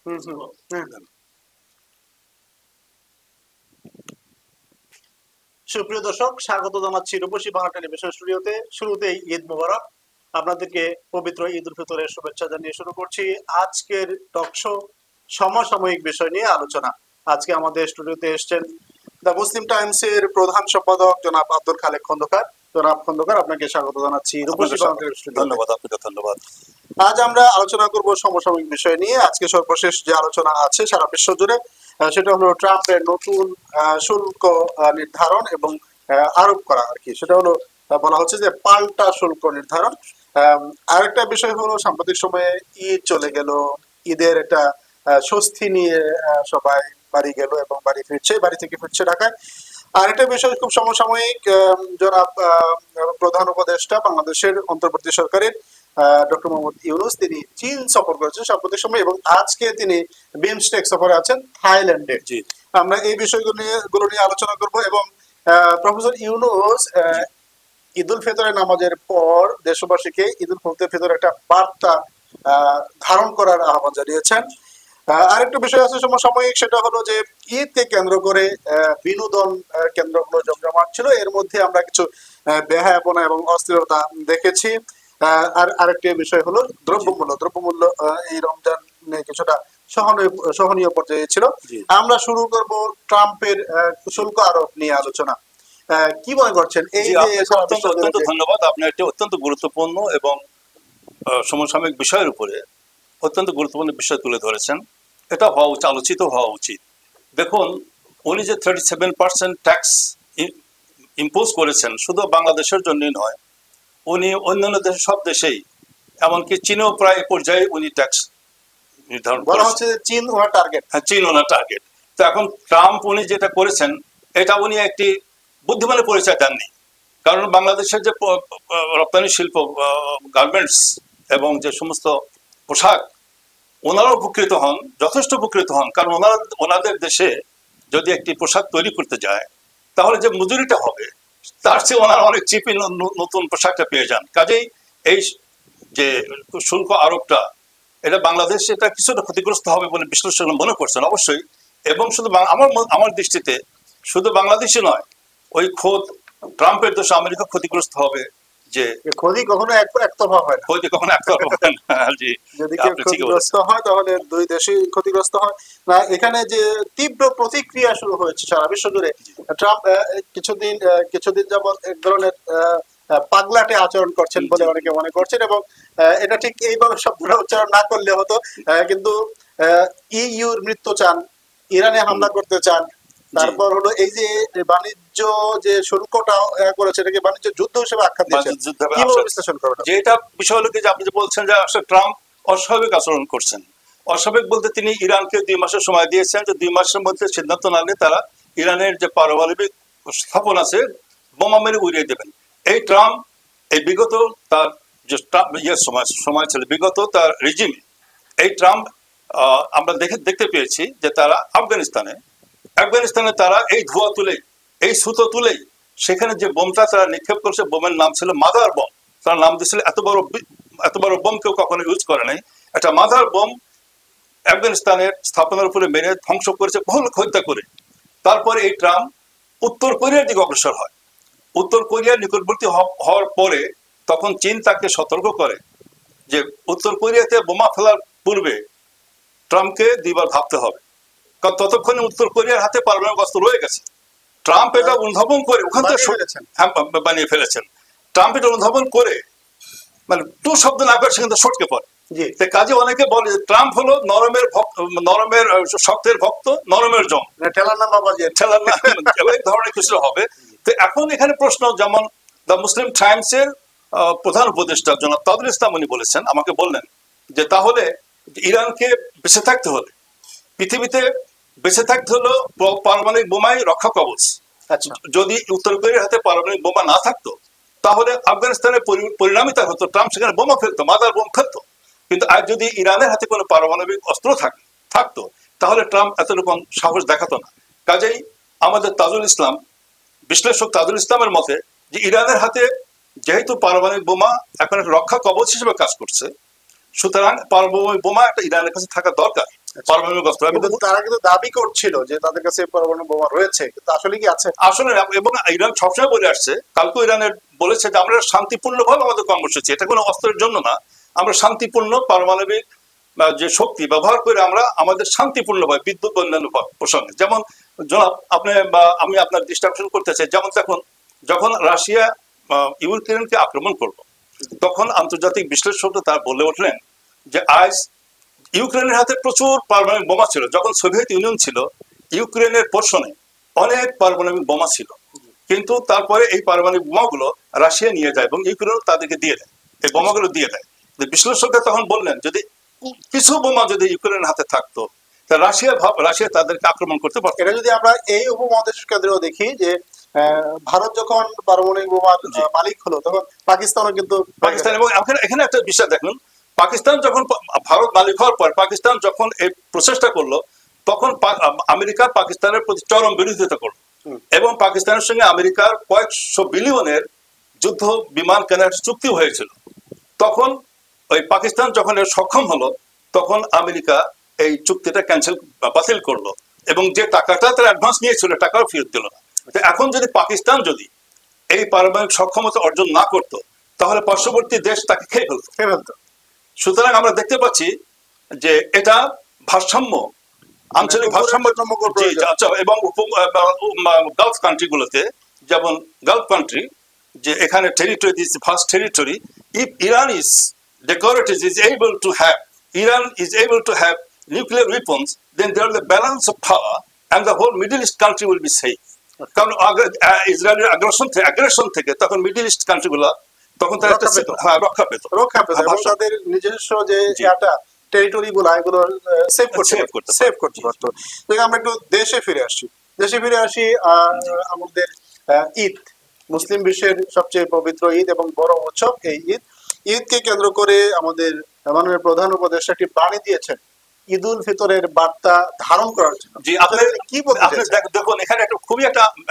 হুম হুম হ্যাঁ। সুপ্রিয় দর্শক, স্বাগত জানাচ্ছি রূপসী বাংলা টেলিভিশন স্টুডিওতে। শুরুতেই ঈদ মোবারক। আপনাদেরকে পবিত্র ঈদ উল ফিতরের শুভেচ্ছা জানিয়ে শুরু করছি আজকের টক শো সমসাময়িক বিষয় নিয়ে আলোচনা। আজকে আমাদের স্টুডিওতে এসেছেন দ্য মুসলিম টাইমস এর প্রধান সম্পাদক জনাব আব্দুল খালেক খন্দকার। জনাব খন্দকার, আপনাকে স্বাগত জানাচ্ছি রূপসী বাংলা টেলিভিশন স্টুডিওতে। ধন্যবাদ, আপনাকে ধন্যবাদ। আজ আমরা আলোচনা করব সমসাময়িক বিষয় নিয়ে। আজকে সর্বশেষ যে আলোচনা আছে সারা বিশ্ব জুড়ে, সেটা হলো ট্রাম্পের নতুন শুল্ক নির্ধারণ এবং আরোপ করা আর কি। সেটা হলো বলা হচ্ছে যে পাল্টা শুল্ক নির্ধারণ। আরেকটা বিষয় হলো সাম্প্রতিক সময়ে ঈদ চলে গেল, ঈদের একটা স্বস্তি নিয়ে সবাই বাড়ি গেল এবং বাড়ি থেকে ফিরছে ঢাকায়। আরেকটা বিষয় খুব সমসাময়িক, জনাব প্রধান উপদেষ্টা বাংলাদেশের অন্তর্বর্তী সরকারের ডক্টর মোহাম্মদ ইউনূস, তিনি চীন সফর করেছেন সাম্প্রতিক সময় এবং আজকে তিনি বিমস্টেক সফরে আছেন থাইল্যান্ডে। আমরা এই বিষয়গুলো নিয়ে আলোচনা করব এবং প্রফেসর ইউনূস ঈদ উল ফিতরের নামাজের পর দেশবাসীকে ঈদ উল ফিতরের একটা বার্তা ধারণ করার আহ্বান জানিয়েছেন। আরেকটা বিষয় আছে সমসাময়িক, সেটা হলো যে ঈদকে কেন্দ্র করে বিনোদন কেন্দ্রগুলো জমজমাট ছিল। এর মধ্যে আমরা কিছু বেহায়াপনা এবং অস্থিরতা দেখেছি। আর আরেকটি বিষয় হলো দ্রব্যমূল্য এই রমজানে কিছুটা সহনীয় পর্যায়ে ছিল। আমরা শুরু করব ট্রাম্পের শুল্ক আরোপ নিয়ে আলোচনা। কি মনে করছেন এই যে? অত্যন্ত ধন্যবাদ। আপনি একটি অত্যন্ত গুরুত্বপূর্ণ এবং সমসাময়িক বিষয়ের উপরে অত্যন্ত গুরুত্বপূর্ণ বিষয় তুলে ধরেছেন। এটা আলোচিত হওয়া উচিত। দেখুন, উনি যে 37% ট্যাক্স ইম্পোজ করেছেন শুধু বাংলাদেশের জন্যই নয়, উনি অন্যান্য দেশের সব দেশেই, এমনকি চীনেও প্রায় পর্যায়ে উনি ট্যাক্স নির্ধারণ বলা হচ্ছে যে চীন ওনার টার্গেট। হ্যাঁ, চীন ওনার টার্গেট। তো এখন ট্রাম্প উনি যেটা করেছেন, এটা উনি একটি বুদ্ধিমানের পরিচয় দেননি। কারণ বাংলাদেশের যে রপ্তানি শিল্প, গার্মেন্টস এবং যে সমস্ত পোশাক, ওনারাও উপকৃত হন, যথেষ্ট উপকৃত হন। কারণ ওনাদের দেশে যদি একটি পোশাক তৈরি করতে যায়, তাহলে যে মজুরিটা হবে তার চেয়ে ওনারা অনেক চিপে নতুন পোশাকটা পেয়ে যান। কাজেই এই যে শুল্ক আরোপটা, এটা বাংলাদেশ এটা কিছুটা ক্ষতিগ্রস্ত হবে বলে বিশ্লেষণ মনে করছেন অবশ্যই। এবং শুধু আমার দৃষ্টিতে শুধু বাংলাদেশে নয়, ওই খোদ ট্রাম্পের দেশে আমেরিকা ক্ষতিগ্রস্ত হবে। যে ক্ষতি কখনো একতরফা হয় না, ক্ষতি কখনো একতরফা হয় না। জি, যদি কেউ ক্ষতিগ্রস্ত হয় তাহলে দুই দেশই ক্ষতিগ্রস্ত হয় না। এখানে যে তীব্র প্রতিক্রিয়া শুরু হয়েছে সারা বিশ্ব জুড়ে, ট্রাম্প কিছুদিন যাবৎ এক ধরনের পাগলাটে আচরণ করছেন বলে অনেকে মনে করছেন এবং এটা ঠিক এইভাবে শব্দটা উচ্চারণ না করলে হতো, কিন্তু ইইউর মৃত্যু চান, ইরানে হামলা করতে চান, তারপর হলো এই যে বাণিজ্য যে শুল্কটা করেছে এটাকে বাণিজ্য যুদ্ধ হিসেবে আখ্যা দিয়েছেন। কিভাবে বিশ্লেষণ করবেন? যে এটা বিষয় হলো কি, যে আপনি যে বলছেন যে আসলে ট্রাম্প অস্বাভাবিক আচরণ করছেন। অস্বাভাবিক বলতে তিনি ইরানকে 2 মাসের সময় দিয়েছেন, যে 2 মাসের মধ্যে সিদ্ধান্ত না নিলে তারা ইরানের যে পারমাণবিক স্থাপন আছে বোমা মেরে উড়িয়ে দেবেন। এই ট্রাম্প এই বিগত তার যে সময় ছিল, বিগত তার রিজিমে এই ট্রাম্প আমরা দেখতে পেয়েছি যে তারা আফগানিস্তানে তারা এই ধোঁয়া তুলেই, এই সুতো তুলেই সেখানে যে বোমটা তারা নিক্ষেপ করেছে, বোমের নাম ছিল মাদার বম। তার নাম দিয়েছিল, এত বড় বোম কেউ কখনো ইউজ করে নাই। একটা মাদার বম আফগানিস্তানের স্থাপনার উপরে মেরে ধ্বংস করেছে, বহু লোক হত্যা করে। তারপরে এই ট্রাম্প উত্তর কোরিয়ার দিকে অগ্রসর হয়। উত্তর কোরিয়ার নিকটবর্তী হওয়ার পরে তখন চীন তাকে সতর্ক করে যে উত্তর কোরিয়াতে বোমা ফেলার পূর্বে ট্রাম্পকে 2 বার ভাবতে হবে, কারণ ততক্ষণে উত্তর কোরিয়ার হাতে পারমাণবিক অস্ত্র রয়ে গেছে। ট্রাম্প এটা অনুধাবন করে ওখান থেকে বানিয়ে ফেলেছেন। ট্রাম্প এটা অনুধাবন করে মানে টু শব্দ না করে সেখানে সটকে পড়ে। কাজে অনেকে বলে যে ট্রাম্প হলো নরমের শক্তের ভক্ত, নরমের জম, ঠেলার ধরনের কিছু হবে। তো এখন এখানে প্রশ্ন, যেমন দ্য মুসলিম টাইমস এর প্রধান উপদেষ্টা জনাব তাজুল ইসলাম উনি বলেছেন, আমাকে বললেন যে তাহলে ইরানকে বেঁচে থাকতে হলে, পৃথিবীতে বেঁচে থাকতে হলো পারমাণবিক বোমায় রক্ষা কবচ। যদি উত্তর কোরিয়ার হাতে পারমাণবিক বোমা না থাকতো তাহলে আফগানিস্তানের পরিণামিতা হতো ট্রাম্প সেখানে বোমা ফেলতো, মাদার বোম ফেলতো। কিন্তু আর যদি ইরানের হাতে কোনো পারমাণবিক অস্ত্র থাকতো তাহলে ট্রাম্প এতরকম সাহস দেখাতো না। কাজেই আমাদের বিশ্লেষক তাজুল ইসলামের মতে যে ইরানের হাতে যেহেতু পারমাণবিক বোমা এখন একটা রক্ষা কবচ হিসেবে কাজ করছে, সুতরাং পারমাণবিক বোমা একটা ইরানের কাছে থাকা দরকার। পারমাণবিক অস্ত্র। এবং কিন্তু তারা কিন্তু দাবি করছিল যে তাদের কাছে পরমাণু বোমা রয়েছে, কিন্তু আসলে কি আছে? আসলে এবং ইরান সবসময় বলে আসছে, কালকে ইরানের বলেছে যে আমরা শান্তিপূর্ণভাবে আমাদের কর্মসূচি, এটা কোনো অস্ত্রের জন্য না, আমরা শান্তিপূর্ণ পারমাণবিক যে শক্তি ব্যবহার করে আমরা আমাদের শান্তিপূর্ণভাবে বিদ্যুৎ অন্যান্য প্রসঙ্গে, যেমন জনাব আপনি বা আমি আপনার দৃষ্টি আকর্ষণ করতে চাই, যেমন যখন রাশিয়া ইউক্রেনকে আক্রমণ করলো, তখন আন্তর্জাতিক বিশ্লেষকরা তার বলে উঠলেন যে আজ ইউক্রেনের হাতে প্রচুর পারমাণবিক বোমা ছিল। যখন সোভিয়েত ইউনিয়ন ছিল, ইউক্রেনের পোর্শনে অনেক পারমাণবিক বোমা ছিল, কিন্তু তারপরে এই পারমাণবিক বোমাগুলো রাশিয়া নিয়ে যায় এবং ইউক্রেন তাদেরকে দিয়ে দেয়, এই বোমাগুলো দিয়ে দেয়। বিশ্লেষকরা তখন বললেন যদি কিছু বোমা যদি ইউক্রেনের হাতে থাকতো, তা রাশিয়া তাদেরকে আক্রমণ করতে পারত। এটা যদি আমরা এই উপমহাদেশ কেন্দ্রেও দেখি যে ভারত যখন পারমাণবিক বোমার মালিক হলো, তখন পাকিস্তানও কিন্তু পাকিস্তান, এবং এখানে একটা বিষয় দেখুন, পাকিস্তান যখন ভারত মালিক হওয়ার পর পাকিস্তান যখন এই প্রচেষ্টা করলো, তখন আমেরিকা পাকিস্তানের প্রতি চরম বিরোধিতা করলো, এবং পাকিস্তানের সঙ্গে আমেরিকার কয়েকশো বিলিয়নের যুদ্ধ বিমান কেনার চুক্তি হয়েছিল। তখন ওই পাকিস্তান যখন এর সক্ষম হলো, তখন আমেরিকা এই চুক্তিটা বাতিল করলো, এবং যে টাকাটা তারা অ্যাডভান্স নিয়েছিল টাকাও ফেরত দিল না। তো এখন যদি পাকিস্তান যদি এই পারমাণবিক সক্ষমতা অর্জন না করতো, তাহলে পার্শ্ববর্তী দেশ তাকে খেয়ে ফেলতো। সুতরাং আমরা দেখতে পাচ্ছি যে এটা ভারসাম্য, আঞ্চলিক ভারসাম্য। এবং গালফ কান্ট্রিগুলোতে, যেমন গালফ কান্ট্রি, যে এখানে territory, this first territory, if Iran is declared is able to have, Iran is able to have nuclear weapons, then there is a balance of power and the whole Middle East country will be safe. কারণ ইসরায়েলের আগ্রাসন থেকে তখন middle east কান্ট্রিগুলো তখন তারা রক্ষা পেত, এবং তাদের নিজস্ব যে টেরিটরি গুলো এগুলো সেভ করতে পারতো। আমরা একটু দেশে ফিরে আসি। আমাদের ঈদ, মুসলিম বিশ্বের সবচেয়ে পবিত্র ঈদ এবং বড় উৎসব এই ঈদকে কেন্দ্র করে আমাদের মাননীয় প্রধান উপদেষ্টা একটি বাণী দিয়েছেন ঈদুল ফিতরের বার্তা ধারণ করার জন্য। জি, আপনি কি বলতে দেখুন, এখানে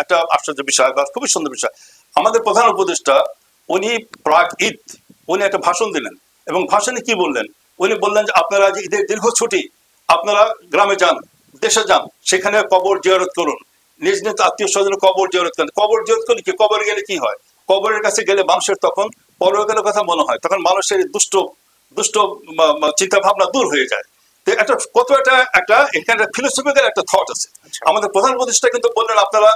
একটা আশ্চর্য বিষয় বা খুবই সুন্দর বিষয়। আমাদের প্রধান উপদেষ্টা উনি প্রাক ঈদ উনি একটা ভাষণ দিলেন, এবং ভাষণে কি বললেন? উনি বললেন যে আপনারা যে ঈদের দীর্ঘ ছুটি, আপনারা গ্রামে যান, দেশে যান, সেখানে কবর জিয়ারত করুন, নিজ নিজ আত্মীয় স্বজনের কবর জিয়ারত করেন। কবর জিয়ারত করলে কি, কবরে গেলে কি হয়? কবরের কাছে গেলে মানুষের তখন পরকালের কথা মনে হয়, তখন মানুষের দুষ্ট চিন্তা ভাবনা দূর হয়ে যায়। একটা এখানে ফিলোসফিক্যাল একটা থট আছে। আমাদের প্রধান উপদেষ্টা কিন্তু বললেন আপনারা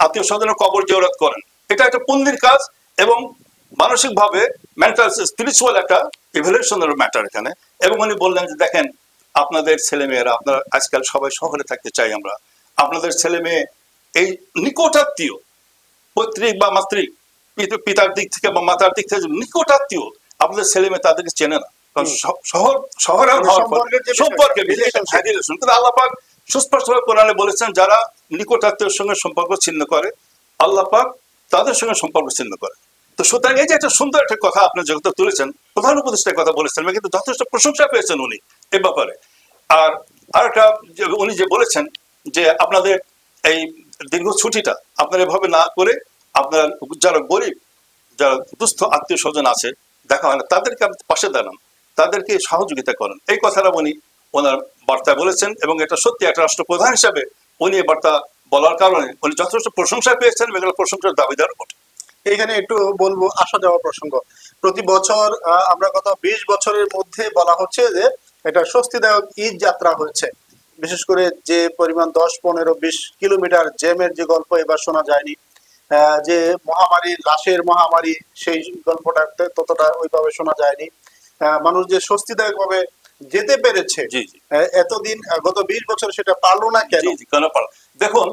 আত্মীয় স্বজনের কবর জিয়ারত করেন, এটা একটা পুণ্যের কাজ এবং মানসিক ভাবে মেন্টাল স্পিরিচুয়াল একটা ইভ্যালুয়েশনের ম্যাটার এখানে। এবং উনি বললেন যে দেখেন আপনাদের ছেলে মেয়েরা, আপনারা আজকাল সবাই শহরে থাকতে চাই আমরা, আপনাদের ছেলে মেয়ে এই নিকটাত্মীয় পৈতৃক বা মাতৃক পিতার দিক থেকে বা মাতার দিক থেকে নিকটাত্মীয় আপনাদের ছেলে মেয়ে তাদেরকে চেনে না, কারণ সম্পর্কে কিন্তু আল্লাহ পাক সুস্পষ্টভাবে কোরআনে বলেছেন যারা নিকটাত্মীয়ের সঙ্গে সম্পর্ক ছিন্ন করে আল্লাহ পাক তাদের সঙ্গে সম্পর্ক ছিন্ন করে। তো সুতরাং এই যে একটা সুন্দর একটা কথা আপনি যেহেতু তুলেছেন, প্রধান উপদেষ্টার কথা বলেছেন, কিন্তু যথেষ্ট প্রশংসা পেয়েছেন উনি এ ব্যাপারে। আর একটা উনি যে বলেছেন যে আপনাদের এই দীর্ঘ ছুটিটা আপনারা এভাবে না করে আপনারা যারা গরিব, যারা দুস্থ আত্মীয় স্বজন আছে দেখা হয় না, তাদেরকে আপনি পাশে দাঁড়ান, তাদেরকে সহযোগিতা করেন, এই কথাটা উনি ওনার বার্তায় বলেছেন। এবং এটা সত্যি একটা রাষ্ট্রপ্রধান হিসাবে উনি এই বার্তা বলার কারণে উনি যথেষ্ট প্রশংসা পেয়েছেন, এগুলো প্রশংসার দাবিদার বটে। এইখানে একটু বলবো আসা যাওয়া প্রসঙ্গ। প্রতি বছর আমরা গত 20 বছরের মধ্যে বলা হচ্ছে যে এটা স্বস্তিদায়ক ঈদ যাত্রা হয়েছে। বিশেষ করে যে পরিমাণ 10, 15, 20 কিলোমিটার জ্যামের যে গল্প এবার শোনা যায়নি, যে মহামারী, লাশের মহামারী, সেই গল্পটা ততটা ওইভাবে শোনা যায়নি। মানুষ যে স্বস্তিদায়ক ভাবে যেতে পেরেছে এতদিন, গত 20 বছর সেটা পারলো না কেন? দেখুন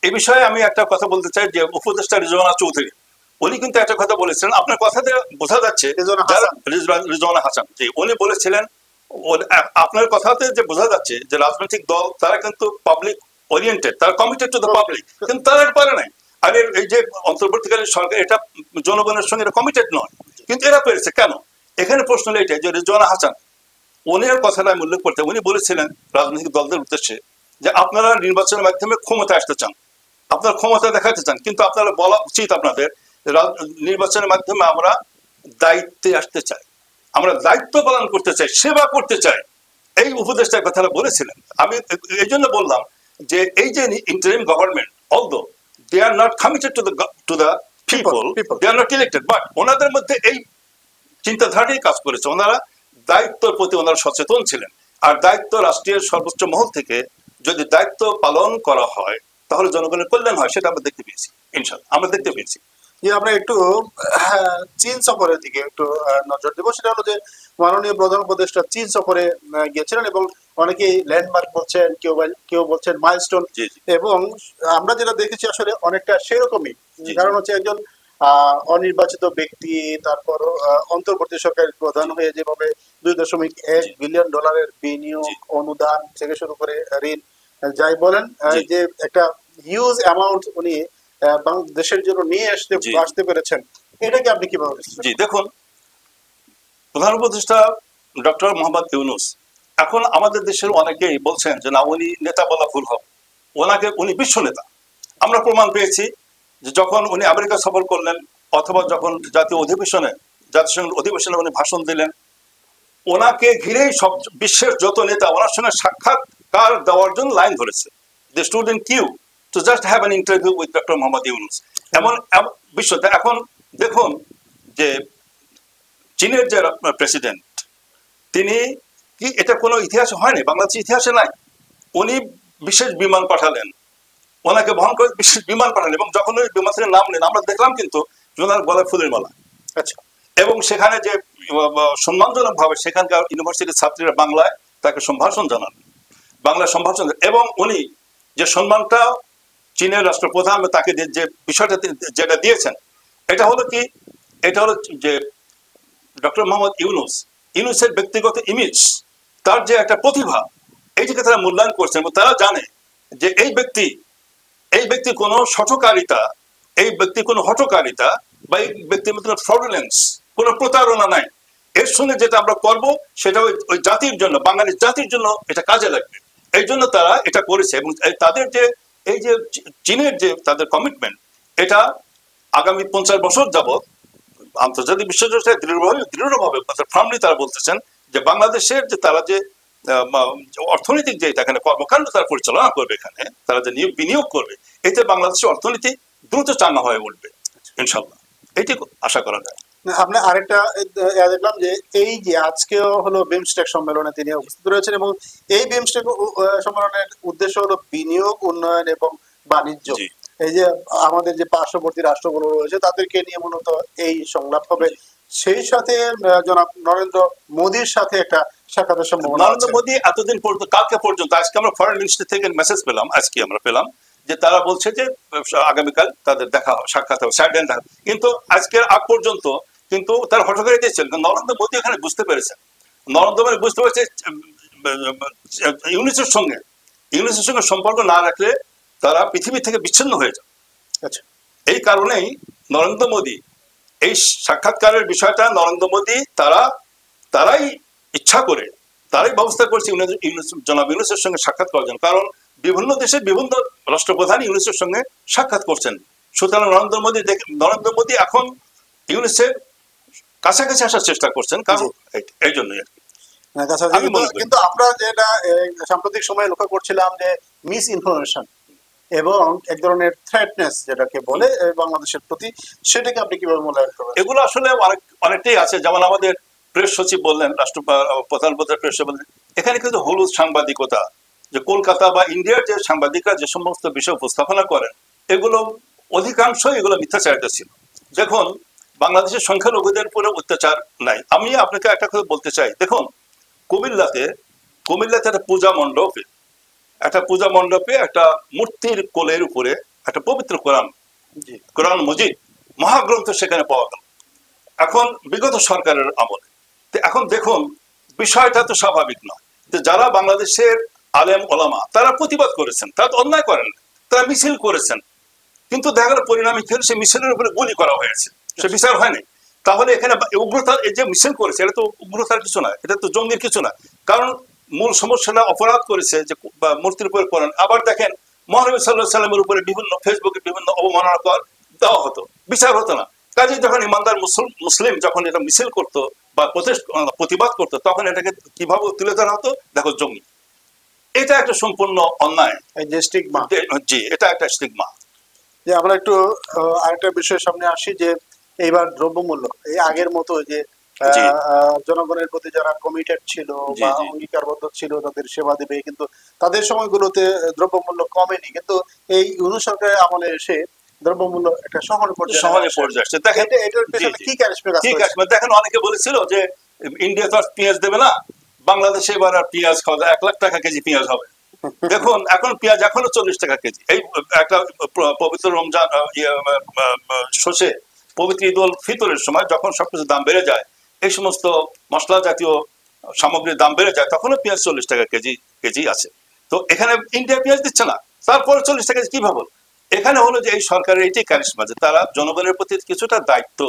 এই বিষয়ে আমি একটা কথা বলতে চাই যে উপদেষ্টা রিজওয়ানা চৌধুরী উনি কিন্তু একটা কথা বলেছিলেন, আপনার কথাতে বোঝা যাচ্ছে রিজওয়ানা হাসান, যে উনি বলেছিলেন, আপনার কথাতে যে বোঝা যাচ্ছে যে রাজনৈতিক দল তারা কিন্তু পাবলিক ওরিয়েন্টেড, তারা কমিটেড টু দ্য পাবলিক, কিন্তু তারা এটা পারে নাই। আর এই যে অন্তর্বর্তীকালীন সরকার এটা জনগণের সঙ্গে এটা কমিটেড নয়, কিন্তু এরা পেরেছে কেন? এখানে প্রশ্ন হলো এটাই যে রিজওয়ানা হাসান উনির কথাটা আমি উল্লেখ করতে, উনি বলেছিলেন রাজনৈতিক দলদের উদ্দেশ্যে যে আপনারা নির্বাচনের মাধ্যমে ক্ষমতা আসতে চান, আপনারা ক্ষমতা দেখাতে চান, কিন্তু আপনারা বলা উচিত আপনাদের নির্বাচনের মাধ্যমে আমরা দায়িত্বে আসতে চাই, আমরা দায়িত্ব পালন করতে চাই, সেবা করতে চাই, এই উপদেষ্টার কথাটা বলেছিলেন। আমি এই জন্য বললাম যে এই যে interim government, although they are not committed to the people, they are not elected, but ওনাদের মধ্যে এই চিন্তাধারাটাই কাজ করেছে। ওনারা দায়িত্বের প্রতি ওনারা সচেতন ছিলেন। আর দায়িত্ব রাষ্ট্রীয় সর্বোচ্চ মহল থেকে যদি দায়িত্ব পালন করা হয় তাহলে জনগণের কল্যাণ হয়, সেটা আমরা দেখতে পেয়েছি। ইনশাআল্লাহ আমরা দেখতে পেয়েছি। যে আমরা একটু চীন সফরের দিকে একটু নজর দেবো। সেটা হলো যে মাননীয় প্রধান উপদেষ্টা চীন সফরে গিয়েছিলেন এবং অনেকেই ল্যান্ডমার্ক বলছেন, কেউ বলছেন মাইলস্টোন, জি জি এবং আমরা যেটা দেখেছি আসলে অনেকটা সেরকমই। জি। কারণ হচ্ছে একজন অনির্বাচিত ব্যক্তি, তারপর অন্তর্বর্তী সরকারের প্রধান হয়ে যেভাবে $2.1 বিলিয়ন বিনিয়োগ, জি। অনুদান থেকে শুরু করে ঋণ, যাই বলেন, জি। যে একটা হিউজ অ্যামাউন্ট উনি দেশের জন্য নিয়ে জি। আসতে পেরেছেন, এটাকে আপনি কিভাবে দেখছেন? জি দেখুন, প্রধান উপদেষ্টা ডক্টর মোহাম্মদ ইউনূস, এখন আমাদের দেশের অনেকেই বলছেন যে না উনি নেতা বলা ভুল হবে, উনি বিশ্ব নেতা। আমরা প্রমাণ পেয়েছি যে যখন উনি আমেরিকা সফর করলেন অথবা যখন জাতিসংঘের অধিবেশনে উনি ভাষণ দিলেন, ওনাকে ঘিরেই সব বিশ্বের যত নেতা ওনার সঙ্গে সাক্ষাৎকার দেওয়ার জন্য লাইন ধরেছে। They stood in queue to just have an interview with doctor Mohammad Yunus. এমন বিশ্বতে এখন দেখুন যে চীনের যে প্রেসিডেন্ট, তিনি কি, এটা কোনো ইতিহাসে হয়নি, বাংলাদেশের ইতিহাসে নাই। উনি বিশেষ বিমান পাঠালেন, ওনাকে বহন করে বিশেষ বিমান পাঠালেন, এবং যখন ওই বিমান থেকে নামলেন আমরা দেখলাম কিন্তু ওনার গলায় ফুলের মালা। আচ্ছা, এবং সেখানে যে সম্মানজনক ভাবে সেখানকার ইউনিভার্সিটির ছাত্রীরা বাংলায় তাকে সম্ভাষণ জানান, বাংলায় সম্ভাষণ, এবং উনি যে সম্মানটা চীনের রাষ্ট্রপ্রধান তাকে যে বিষয়টা যেটা দিয়েছেন, এটা হলো কি, এটা হলো যে ডক্টর মোহাম্মদ ইউনূসের ব্যক্তিগত ইমেজ, তার যে একটা প্রতিভা, এই যে তারা মূল্যায়ন করছেন এবং তারা জানে যে এই ব্যক্তি কোনো হঠকারিতা বা এই ব্যক্তির মধ্যে ফ্রডুলেন্স, কোনো প্রতারণা নাই। এর সঙ্গে যেটা আমরা করব সেটা ওই জাতির জন্য, বাঙালি জাতির জন্য এটা কাজে লাগবে, এই জন্য তারা এটা করেছে। এবং তাদের যে এই যে চীনের যে তাদের কমিটমেন্ট, এটা আগামী 50 বছর যাবৎ আন্তর্জাতিক বিশ্বজোটে দৃঢ়ভাবে ফার্মলি তারা বলতেছেন যে বাংলাদেশের যে তারা যে অর্থনৈতিক যে এখানে কর্মকাণ্ড তারা পরিচালনা করবে, এখানে তারা যে বিনিয়োগ করবে, এতে বাংলাদেশের অর্থনীতি দ্রুত চাঙ্গা হয়ে উঠবে ইনশাল্লাহ, এটি আশা করা যায়। আপনি আরেকটা দেখলাম যে এই যে আজকেও হলো বিমস্টেক সম্মেলনে তিনি উপস্থিত রয়েছেন, এবং এই বিমস্টেক সম্মেলনের উদ্দেশ্য হলো বিনিয়োগ, উন্নয়ন এবং বাণিজ্য। এই যে আমাদের যে পার্শ্ববর্তী রাষ্ট্রগুলো রয়েছে তাদেরকে নিয়ে মূলত এই সংলাপ হবে। সেই সাথে জনাব নরেন্দ্র মোদীর সাথে একটা সাক্ষাতের সম্ভাবনা। নরেন্দ্র মোদী এতদিন পর্যন্ত, কালকে পর্যন্ত, আজকে আমরা ফরেন মিনিস্ট্রি থেকে মেসেজ পেলাম, আজকে আমরা পেলাম যে তারা বলছে যে আগামীকাল তাদের দেখা সাক্ষাৎ হবে, স্যাডেন দেখা, কিন্তু আজকের আগ পর্যন্ত কিন্তু তারা হঠকারী দিয়েছেন। নরেন্দ্র মোদী এখানে বুঝতে পেরেছেন, নরেন্দ্র মোদী বুঝতে পেরেছে ইউনিসের সঙ্গে সম্পর্ক না রাখলে তারা পৃথিবী থেকে বিচ্ছিন্ন হয়ে যাবে। আচ্ছা, এই কারণেই নরেন্দ্র মোদী এই সাক্ষাৎকারের বিষয়টা, নরেন্দ্র মোদী তারাই ইচ্ছা করে, তারাই ব্যবস্থা করছে জনাব ইউনূসের সঙ্গে সাক্ষাৎ করার জন্য। কারণ বিভিন্ন দেশের বিভিন্ন রাষ্ট্রপ্রধান ইউনূসের সঙ্গে সাক্ষাৎ করছেন, সুতরাং নরেন্দ্র মোদী এখন ইউনূসের কাছাকাছি আসার চেষ্টা করছেন, কারণ এই জন্যই আর কি। কিন্তু আমরা যেটা সাম্প্রতিক সময়ে লক্ষ্য করছিলাম যে মিস ইনফরমেশন এবং এক ধরনের থ্রেটনেস যেটাকে বলে বাংলাদেশের প্রতি, সেটাকে আপনি কিভাবে মূল্যায়ন করবেন? এগুলো আসলে অনেকটাই আছে। যেমন আমাদের প্রেস সচিব বললেন, প্রধানমন্ত্রী প্রেস সচিব বললেন, এখানে কিন্তু হলুদ সাংবাদিকতা, যে কলকাতা বা ইন্ডিয়ার যে সাংবাদিকরা যে সমস্ত বিষয় উপস্থাপনা করেন, এগুলো অধিকাংশই এগুলো মিথ্যাচারিতা ছিল। দেখুন, বাংলাদেশের সংখ্যালঘুদের উপরে অত্যাচার নাই। আমি আপনাকে একটা কথা বলতে চাই, দেখুন কুমিল্লাতে একটা পূজা মণ্ডপে একটা মূর্তির কোলের উপরে একটা পবিত্র কোরআন মজিদ মহাগ্রন্থ সেখানে পাওয়া গেল, এখন বিগত সরকারের আমলে। এখন দেখুন, বিষয়টা তো স্বাভাবিক নয় যে যারা বাংলাদেশের আলেম ওলামা তারা প্রতিবাদ করেছেন, তারা তো অন্যায় করেন, তারা মিছিল করেছেন, কিন্তু দেখা গেল পরিণামী খেলে সে মিছিলের উপরে গুলি করা হয়েছে, সে বিচার হয়নি। তাহলে এখানে উগ্রতা, এই যে মিছিল করেছে, এটা তো উগ্রতার কিছু না, এটা তো জঙ্গির কিছু না, কারণ মূল সমস্যাটা অপরাধ করেছে যে মূর্তির উপরে করেন। আবার দেখেন মহানবী সাল্লাল্লাহু আলাইহি সাল্লামের উপরে বিভিন্ন ফেসবুকে বিভিন্ন অবমাননাকর দেওয়া হতো, বিচার হতো না। কাজে যখন ইমানদার মুসলিম যখন এটা মিছিল করতো, বা প্রতিবাদ করতো, তখন এটাকে কিভাবে তুলে ধরা হতো, দেখো জঙ্গি। এটা একটা সম্পূর্ণ অন্যায়। এই যে স্টিগমা, জি, এটা একটা স্টিগমা। যে আমরা একটু আরেকটা বিষয়ের সামনে আসি, যে এইবার দ্রব্যমূল্য এই আগের মতো যে জি জনগণের প্রতি যারা কমিটেড ছিল জি বা জি অঙ্গীকারবদ্ধ ছিল তাদের সেবা দিবে, কিন্তু তাদের সময়গুলোতে দ্রব্যমূল্য কমেনি, কিন্তু এই ইউনূস সরকারের আমলে এসে দ্রব্যমূল্য একটা সহনীয় পর্যায়ে সহজে আসে। পড়ে যাচ্ছে। দেখেন, এটার জি পেছনে জি কি কারিশমা কাজ ঠিক করেছে? আছে, দেখেন অনেকে বলেছিল যে ইন্ডিয়া তো আর পেঁয়াজ দেবে না, বাংলাদেশে এবার আর পেঁয়াজ খাওয়া যায়, 1 লাখ টাকা কেজি পেঁয়াজ হবে। দেখুন এখন পেঁয়াজ এখনো 40 টাকা কেজি। এই একটা পবিত্র রমজান শোষে পবিত্র ঈদ উল ফিতরের সময় যখন সবকিছু দাম বেড়ে যায়, এই সমস্ত মশলা জাতীয় সামগ্রীর দাম বেড়ে যায়, তখনও পেঁয়াজ 40 টাকা কেজি কেজি আছে। তো এখানে ইন্ডিয়া পেঁয়াজ দিচ্ছে না, তারপরে 40 টাকা কেজি কি ভাবল? এখানে হলো যে এই সরকারের এটাই কারিশমা যে তারা জনগণের প্রতি কিছুটা দায়িত্ব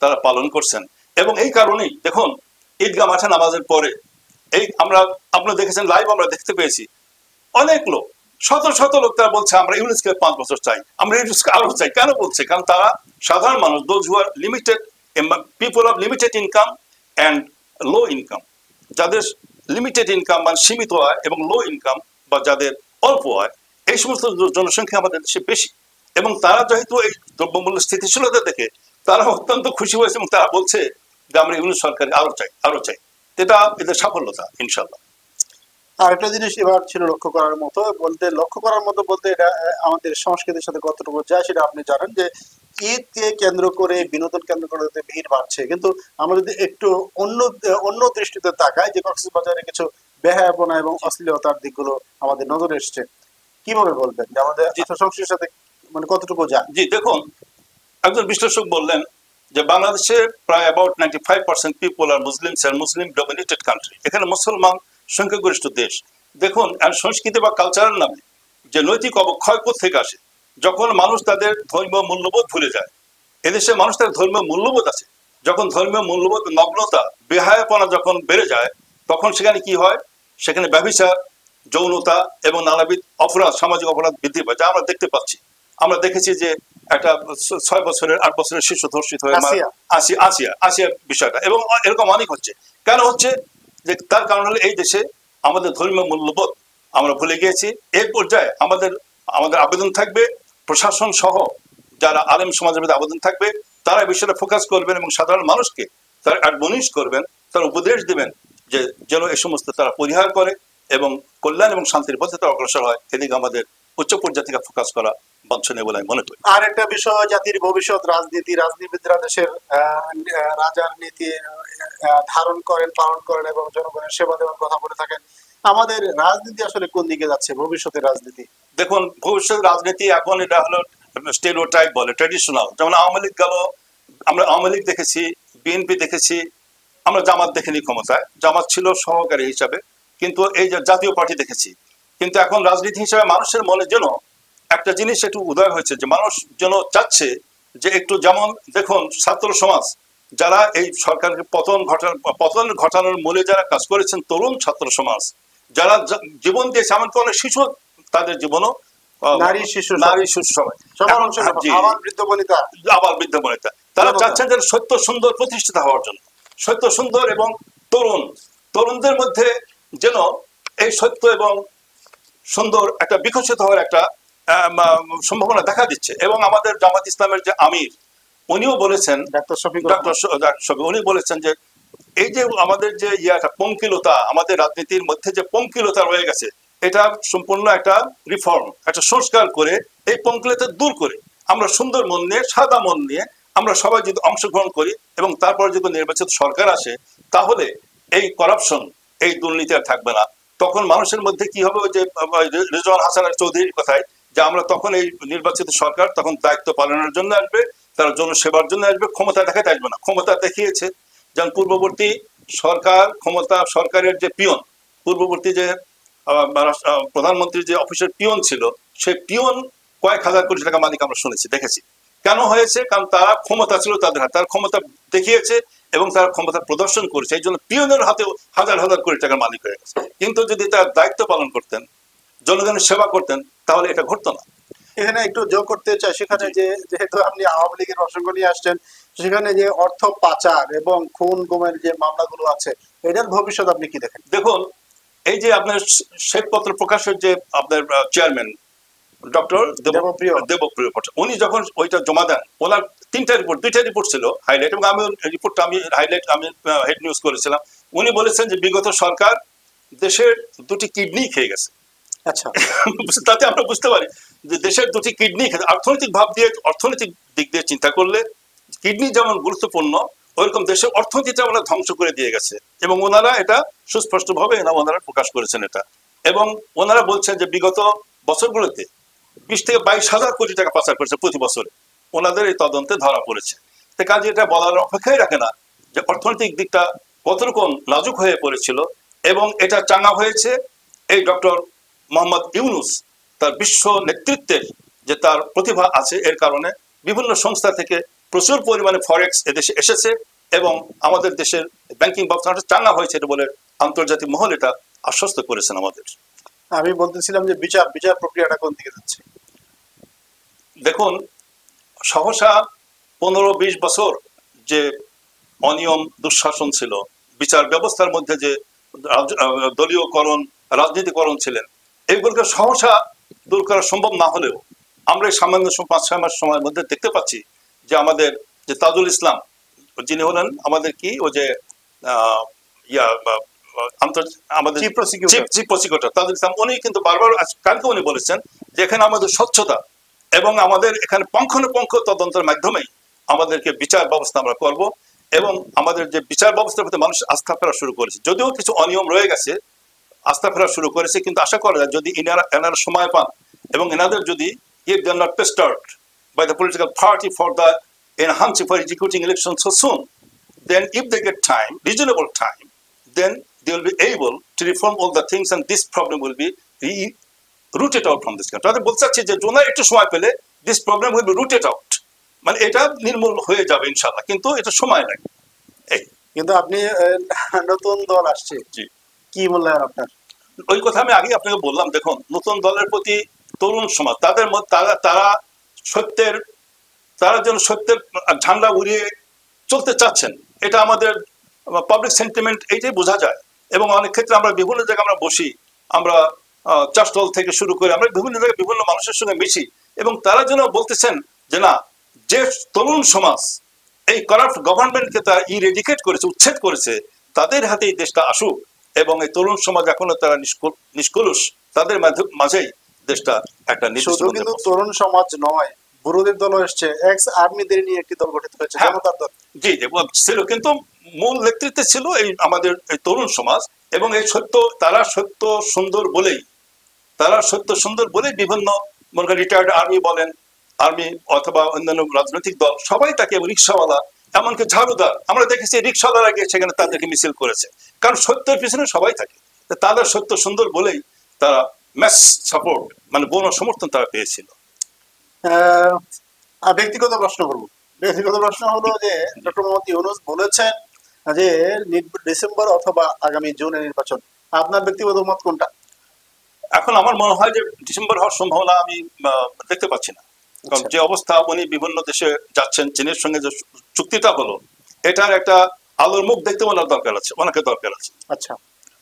তারা পালন করছেন। এবং এই কারণেই দেখুন, ঈদগাহ মাঠে নামাজের পরে এই আপনারা দেখেছেন, লাইভ আমরা দেখতে পেয়েছি, অনেক লোক, শত শত লোক তারা বলছে আমরা ইউনেস্কো 5 বছর চাই, আমরা ইউনেস্কো আরো চাই। কেন বলছে? কারণ তারা সাধারণ মানুষ, those who are limited, people of limited income and low income, যাদের লিমিটেড ইনকাম মানে সীমিত আয় এবং লো ইনকাম বা যাদের অল্প আয়, এই সমস্ত জনসংখ্যা আমাদের দেশে বেশি। এবং তারা যেহেতু এই দ্রব্যমূল্য স্থিতিশীলতা দেখে তারা অত্যন্ত খুশি হয়েছে এবং তারা বলছে যে আমরা ইউনিট সরকার আরো চাই, আরো চাই। এটা এদের সাফল্যতা ইনশাল্লাহ। আর একটা জিনিস এবার ছিল লক্ষ্য করার মতো বলতে এটা আমাদের সংস্কৃতির সাথে কতটুকু যায় সেটা আপনি জানেন, যে ঈদকে কেন্দ্র করে, বিনোদন কেন্দ্র করে যাতে ভিড় বাড়ছে, কিন্তু আমরা যদি একটু অন্য অন্য দৃষ্টিতে তাকাই, যে কক্সবাজারে কিছু বেহায়াপনা এবং অশ্লীলতার দিকগুলো আমাদের নজরে এসছে, কিভাবে বলবেন যে আমাদের সংস্কৃতির সাথে মানে কতটুকু যায়? জি দেখুন, একজন বিশ্লেষক বললেন যে বাংলাদেশে প্রায় about 95% people are Muslims are Muslim dominated country, এখানে মুসলমান সংখ্যাগরিষ্ঠ দেশ। দেখুন, আর সংস্কৃতি বা কালচারের নামে যে নৈতিক অবক্ষয় থেকে আসে, যখন মানুষ তাদের ধর্মীয় মূল্যবোধ ভুলে যায়। এদেশে মানুষ তাদের ধর্মীয় মূল্যবোধ আছে, যখন ধর্মীয় মূল্যবোধ নগ্নতা, বেহায়াপনা যখন বেড়ে যায়, তখন সেখানে কি হয়? সেখানে ব্যভিচার, যৌনতা এবং নানাবিধ অপরাধ, সামাজিক অপরাধ বৃদ্ধি পায়, যা আমরা দেখতে পাচ্ছি। আমরা দেখেছি যে একটা 6 বছরের 8 বছরের শিশু ধর্ষিত হয়ে আসিয়া বিষয়টা, এবং এরকম অনেক হচ্ছে। কেন হচ্ছে? যে তার কারণ হলো এই দেশে আমাদের ধর্মীয় মূল্যবোধ আমরা ভুলে গিয়েছি। এই পর্যায়ে আমাদের আমাদের আবেদন থাকবে, প্রশাসন সহ যারা আলেম সমাজের মধ্যে আবেদন থাকবে, তারা এই বিষয়টা ফোকাস করবেন এবং সাধারণ মানুষকে তারা অ্যাডমনিশ করবেন, তারা উপদেশ দিবেন যে যেন এই সমস্ত তারা পরিহার করে এবং কল্যাণ এবং শান্তির পথে তারা অগ্রসর হয়। এদিকে আমাদের উচ্চ পর্যায়ে থেকে ফোকাস করা বাঞ্ছনীয় বলে আমি মনে করি। আর একটা বিষয়, জাতির ভবিষ্যৎ রাজনীতি, রাজনীতিবিদরা দেশের রাজার নীতি ধারণ করেন, পালন করেন এবং জনগণের সেবা দেওয়ার কথা বলে থাকেন। আমাদের রাজনীতি আসলে কোন দিকে যাচ্ছে, ভবিষ্যতের রাজনীতি? দেখুন, ভবিষ্যৎ রাজনীতি এখন এটা হলো স্টেরিওটাইপ বলে, ট্র্যাডিশনাল। যেমন আওয়ামী লীগ গেল, আমরা আওয়ামী লীগ দেখেছি, বিএনপি দেখেছি, আমরা জামাত দেখিনি ক্ষমতায়, জামাত ছিল সহকারী হিসাবে, কিন্তু এই যে জাতীয় পার্টি দেখেছি। কিন্তু এখন রাজনীতি হিসাবে মানুষের মনে যেন একটা জিনিস একটু উদয় হয়েছে, যে মানুষ যেন চাচ্ছে যে একটু, যেমন দেখুন ছাত্র সমাজ যারা এই সরকারের পতন ঘটানোর মূলে যারা কাজ করেছেন, তরুণ ছাত্র সমাজ যারা জীবন দিয়েছে, এমনকি অনেক শিশু তাদের জীবনও, নারী শিশু সবাই সবার অংশ, আবার বৃদ্ধ বনিতা, আবার বৃদ্ধ বনিতা, তারা চাচ্ছেন যে সত্য সুন্দর প্রতিষ্ঠিত হওয়ার জন্য, সত্য সুন্দর এবং তরুণদের মধ্যে যেন এই সত্য এবং সুন্দর একটা বিকশিত হওয়ার একটা সম্ভাবনা দেখা দিচ্ছে। এবং আমাদের জামাত ইসলামের যে আমির, উনিও বলেছেন, ডাক্তার শফিক, উনি বলেছেন যে এই যে আমাদের যে একটা পঙ্কিলতা, আমাদের রাজনীতির মধ্যে যে পঙ্কিলতা রয়ে গেছে, এটা সম্পূর্ণ একটা রিফর্ম, একটা সংস্কার করে এই পঙ্কিলতা দূর করে আমরা সুন্দর মন নিয়ে, সাদা মন নিয়ে আমরা সবাই যদি অংশগ্রহণ করি এবং তারপরে যদি নির্বাচিত সরকার আসে, তাহলে এই করাপশন, এই দুর্নীতি আর থাকবে না। তখন মানুষের মধ্যে কি হবে? ওই যে রেজওয়ান হাসান চৌধুরীর কথায়, যে আমরা তখন এই নির্বাচিত সরকার তখন দায়িত্ব পালনের জন্য আসবে, তারা জনসেবার জন্য আসবে, ক্ষমতা দেখাতে আসবে না। ক্ষমতা দেখিয়েছে, যেমন পূর্ববর্তী সরকারের যে পিয়ন, পূর্ববর্তী যে প্রধানমন্ত্রীর যে অফিসের পিয়ন ছিল, সেই পিয়ন কয়েক হাজার কোটি টাকা মালিক আমরা শুনেছি, দেখেছি। কেন হয়েছে? কারণ তারা ক্ষমতা ছিল তাদের হাতে, তারা ক্ষমতা দেখিয়েছে এবং তারা ক্ষমতা প্রদর্শন করেছে, এই জন্য পিয়নের হাতে হাজার হাজার কোটি টাকার মালিক হয়ে গেছে। কিন্তু যদি তার দায়িত্ব পালন করতেন, জনগণের সেবা করতেন, তাহলে এটা ঘটতো না। এখানে একটু যোগ করতে চাই, সেখানে যে যেহেতু আপনি আওয়ামী লীগের প্রসঙ্গ নিয়ে আসছেন, সেখানে যে অর্থ পাচার এবং খুন গুমের যে মামলাগুলো আছে, এটার ভবিষ্যৎ আপনি কি দেখেন? দেখুন, এই যে আপনার শ্বেতপত্র প্রকাশের যে আপনার চেয়ারম্যান ডক্টর দেবপ্রিয়। দেবপ্রিয় ভট্টাচার্য, উনি যখন ওইটা জমা দেন, ওনার দুইটা রিপোর্ট ছিল হাইলাইট, এবং আমি রিপোর্টটা আমি হেড নিউজ করেছিলাম। উনি বলেছেন যে বিগত সরকার দেশের 2টি কিডনি খেয়ে গেছে। আচ্ছা, তাতে আমরা বুঝতে পারি যে দেশের 2টি কিডনি অর্থনৈতিক দিক দিয়ে চিন্তা করলে কিডনি যেমন গুরুত্বপূর্ণ, ওইরকম দেশের অর্থনীতিটা ওনারা ধ্বংস করে দিয়ে গেছে, এবং ওনারা এটা সুস্পষ্টভাবে ওনারা প্রকাশ করেছেন এটা। এবং ওনারা বলছেন যে বিগত বছরগুলোতে 20 থেকে 22,000 কোটি টাকা পাচার করেছে প্রতি বছরে, ওনাদের এই তদন্তে ধরা পড়েছে। তো কাজে এটা বলার অপেক্ষাই রাখে না যে অর্থনৈতিক দিকটা কতটুকু নাজুক হয়ে পড়েছিল, এবং এটা চাঙ্গা হয়েছে এই ডক্টর মোহাম্মদ ইউনূস তার বিশ্ব নেতৃত্বের যে তার প্রতিভা আছে, এর কারণে বিভিন্ন সংস্থা থেকে প্রচুর পরিমাণে ফরেক্স এদেশে এসেছে, এবং আমাদের দেশের ব্যাংকিং ব্যবস্থাটা চাঙ্গা হয়েছে এটা বলে আন্তর্জাতিক মহল এটা আশ্বস্ত করেছেন আমাদের। আমি বলতেছিলাম যে বিচার প্রক্রিয়াটা কোন দিকে যাচ্ছে? দেখুন, সহসা 15-20 বছর যে অনিয়ম দুঃশাসন ছিল, বিচার ব্যবস্থার মধ্যে যে দলীয়করণ রাজনীতিকরণ ছিলেন, এইগুলোকে সহসা দূর করা সম্ভব না হলেও আমরা এই সামান্য 5-6 মাস সময়ের মধ্যে দেখতে পাচ্ছি যে আমাদের যে তাজুল ইসলাম, যিনি হলেন আমাদের কি ও যে আমাদের chief prosecutor. Chief prosecutor Tajul Islam, উনি কিন্তু বারবার কালকে উনি বলেছেন যে এখানে আমাদের স্বচ্ছতা এবং আমাদের এখানে পুঙ্খানুপুঙ্খ তদন্তের মাধ্যমেই আমাদেরকে বিচার ব্যবস্থা আমরা করব, এবং আমাদের যে বিচার ব্যবস্থার প্রতি মানুষ আস্থা ফেরা শুরু করেছে, যদিও কিছু অনিয়ম রয়ে গেছে, আস্থা ফেরা শুরু করেছে, কিন্তু আশা করা যায় যদি এনারা সময় পান এবং এনাদের যদি if they are not pestered by the political party for the enhancing for executing elections so soon, then if they get time, reasonable time, then they will be able to reform all the things and this problem will be rooted out from this country. তাদের বলতে চাচ্ছি যে জোনা একটু সময় পেলে this problem will be rooted out, মানে এটা নির্মূল হয়ে যাবে ইনশাআল্লাহ, কিন্তু এটা সময় লাগে। কিন্তু আপনি নতুন দল আসছে, জি, কি মূল্যায়ন আপনার? ওই কথা আমি আগে আপনাকে বললাম। দেখুন, নতুন দলের প্রতি তরুণ সমাজ তাদের মধ্যে তারা যেন সত্যের ঝান্ডা উড়িয়ে চলতে চাচ্ছেন, এটা আমাদের পাবলিক সেন্টিমেন্ট এইটাই বোঝা যায়। এবং অনেক ক্ষেত্রে আমরা বিভিন্ন জায়গায় আমরা বসি, আমরা চাষদল থেকে শুরু করে আমরা বিভিন্ন জায়গায় বিভিন্ন মানুষের সঙ্গে মিশি, এবং তারা যেন বলতেছেন যে না, যে তরুণ সমাজ এই করাপ্ট গভর্নমেন্টকে তারা ইরেডিকেট করেছে, উচ্ছেদ করেছে, তাদের হাতে এই দেশটা আসুক, এবং এই তরুণ সমাজ এখনো তারা নিষ্কলুষ, তাদের মাঝেই দেশটা একটা শুধু কিন্তু তরুণ সমাজ নয়, বুড়োদের দলও এসছে, এক্স আর্মিদের নিয়ে একটি দল গঠিত হয়েছে, জনতার দল। জি ছিল, কিন্তু মূল নেতৃত্বে ছিল এই আমাদের এই তরুণ সমাজ, এবং এই তারা সত্য সুন্দর বলেই বিভিন্ন মনে করেন রিটায়ার্ড আর্মি অথবা অন্যান্য রাজনৈতিক দল সবাই তাকে, রিক্সাওয়ালা এমনকি ঝাড়ুদার, আমরা দেখেছি রিক্সাওয়ালারা গিয়ে সেখানে তাদেরকে মিছিল করেছে, কারণ সত্যের পিছনে সবাই থাকে। তাদের সত্য সুন্দর বলেই তারা ম্যাস সাপোর্ট, মানে গণ সমর্থন তারা পেয়েছিল। ব্যক্তিগত প্রশ্ন হলো যে ডক্টর মোহাম্মদ ইউনূস বলেছেন যে ডিসেম্বর অথবা আগামী জুনে নির্বাচন, আপনার ব্যক্তিগত মত কোনটা? এখন আমার মনে হয় যে ডিসেম্বর হওয়ার সম্ভাবনা আমি দেখতে পাচ্ছি না, কারণ যে অবস্থা উনি বিভিন্ন দেশে যাচ্ছেন, চীনের সঙ্গে যে চুক্তিটা হলো, এটার একটা আলোর মুখ দেখতে অনেকের দরকার আছে। আচ্ছা,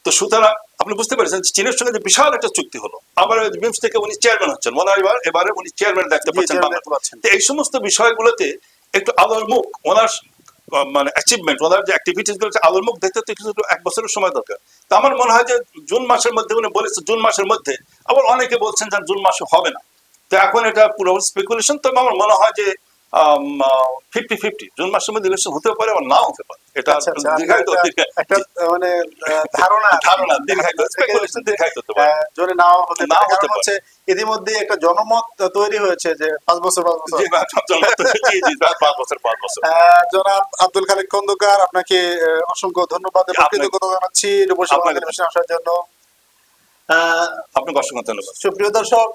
তো সুতরাং আপনি বুঝতে পারছেন চীনের সঙ্গে যে বিশাল একটা চুক্তি হলো, আবার বিমস থেকে উনি চেয়ারম্যান হচ্ছেন, এবারে উনি চেয়ারম্যান দেখতে পাচ্ছেন। তো এই সমস্ত বিষয়গুলোতে একটু আলোর মুখ, ওনার মানে অ্যাচিভমেন্ট, ওনার যে অ্যাক্টিভিটিস গুলো আলোর মুখ দেখতে তো কিছু 1 বছরের সময় দরকার। তো আমার মনে হয় যে জুন মাসের মধ্যে উনি বলেছে, জুন মাসের মধ্যে, আবার অনেকে বলছেন যে জুন মাসে হবে না। তো এখন এটা পুরো স্পেকুলেশন। তবে আমার মনে হয় যে 50-50 জুন মাসের মধ্যে ইলেকশন হতে পারে, আবার নাও হতে পারে। এটা দীর্ঘায়িত একটা মানে ধারণা দীর্ঘায়িত হতে পারে, জোরে নাও হতে পারে। ইতিমধ্যে একটা জনমত তৈরি হয়েছে যে 5 বছর। জনাব আব্দুল খালিক খন্দকার, আপনাকে অসংখ্য ধন্যবাদ এবং কৃতজ্ঞতা জানাচ্ছি আসার জন্য। আপনাকে অসংখ্য ধন্যবাদ। সুপ্রিয় দর্শক,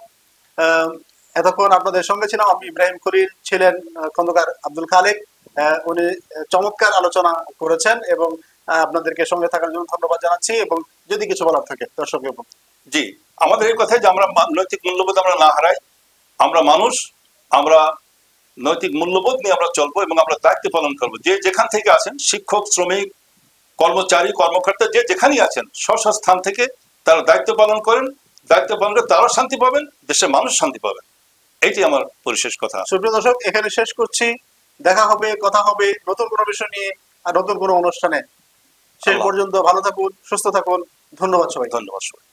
এতক্ষণ আপনাদের সঙ্গে ছিলাম আমি ইব্রাহিম খলিল, ছিলেন খন্দকার আব্দুল খালিক। উনি চমৎকার আলোচনা করেছেন এবং আপনাদেরকে সঙ্গে থাকার জন্য ধন্যবাদ জানাচ্ছি। এবং যদি কিছু বলার থাকে দর্শক, জি, আমাদের এই কথাই যে আমরা নৈতিক মূল্যবোধ আমরা না হারাই, আমরা মানুষ, আমরা নৈতিক মূল্যবোধ নিয়ে আমরা চলবো এবং আমরা দায়িত্ব পালন করবো। যে যেখান থেকে আছেন, শিক্ষক, শ্রমিক, কর্মচারী, কর্মকর্তা, যে যেখানেই আছেন, স্ব স্থান থেকে তারা দায়িত্ব পালন করেন। দায়িত্ব পালন করে তারাও শান্তি পাবেন, দেশের মানুষ শান্তি পাবেন। এইটি আমার পরিশেষ কথা। সুপ্রিয় দর্শক, এখানে শেষ করছি। দেখা হবে, কথা হবে নতুন কোনো বিষয় নিয়ে আর নতুন কোনো অনুষ্ঠানে। সেই আল্লাহ। পর্যন্ত ভালো থাকুন, সুস্থ থাকুন। ধন্যবাদ সবাই। ধন্যবাদ সবাই।